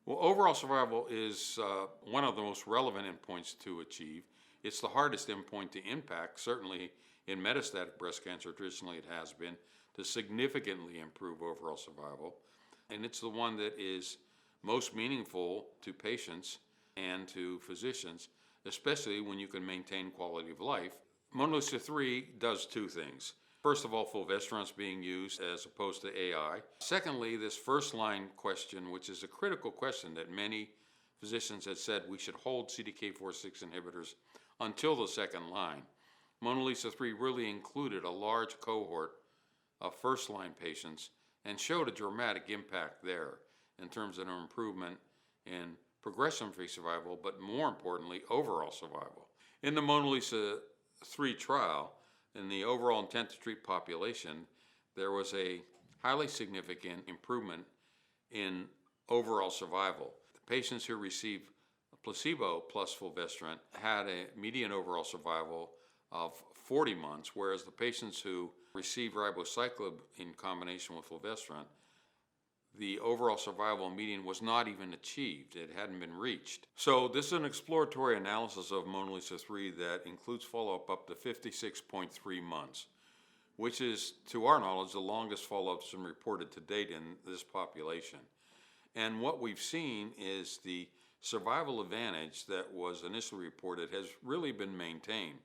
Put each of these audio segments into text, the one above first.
Well, overall survival is one of the most relevant endpoints to achieve. It's the hardest endpoint to impact, certainly in metastatic breast cancer, traditionally it has been, to significantly improve overall survival. And it's the one that is most meaningful to patients and to physicians, especially when you can maintain quality of life. Mona Lisa 3 does two things. First of all, fulvestrant is being used as opposed to AI. Secondly, this first line question, which is a critical question that many physicians have said we should hold CDK4/6 inhibitors until the second line. Mona Lisa 3 really included a large cohort of first line patients and showed a dramatic impact there in terms of an improvement in progression-free survival, but more importantly, overall survival. In the Mona Lisa 3 trial, in the overall intent to treat population, there was a highly significant improvement in overall survival. The patients who received placebo plus fulvestrant had a median overall survival of 40 months, whereas the patients who received ribociclib in combination with fulvestrant, the overall survival median was not even achieved. It hadn't been reached. So this is an exploratory analysis of Mona Lisa 3 that includes follow-up up to 56.3 months, which is, to our knowledge, the longest follow-up that's been reported to date in this population. And what we've seen is the survival advantage that was initially reported has really been maintained.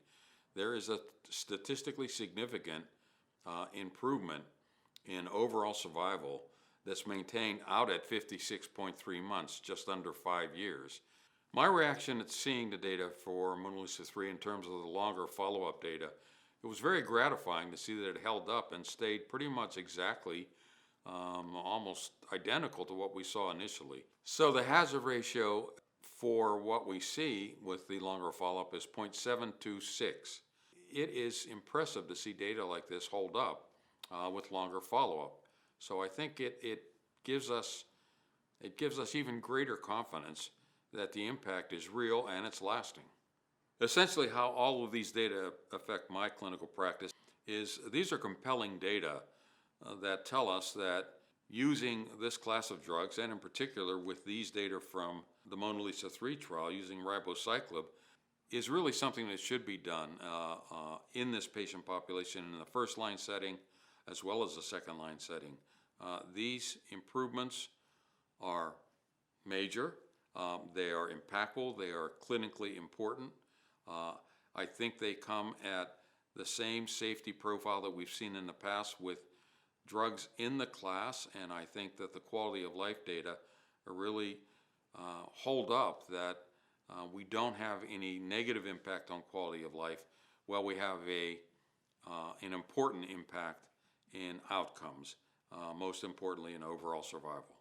There is a statistically significant improvement in overall survival that's maintained out at 56.3 months, just under 5 years. My reaction at seeing the data for Mona Lisa 3 in terms of the longer follow-up data, it was very gratifying to see that it held up and stayed pretty much exactly almost identical to what we saw initially. So the hazard ratio for what we see with the longer follow-up is 0.726. It is impressive to see data like this hold up with longer follow-up. So I think it gives us even greater confidence that the impact is real and it's lasting. Essentially, how all of these data affect my clinical practice is these are compelling data that tell us that using this class of drugs, and in particular with these data from the Mona Lisa 3 trial using ribociclib, is really something that should be done in this patient population in the first line setting as well as the second line setting. These improvements are major, they are impactful, they are clinically important. I think they come at the same safety profile that we've seen in the past with drugs in the class, and I think that the quality of life data really hold up that we don't have any negative impact on quality of life, while we have an important impact in outcomes, most importantly in overall survival.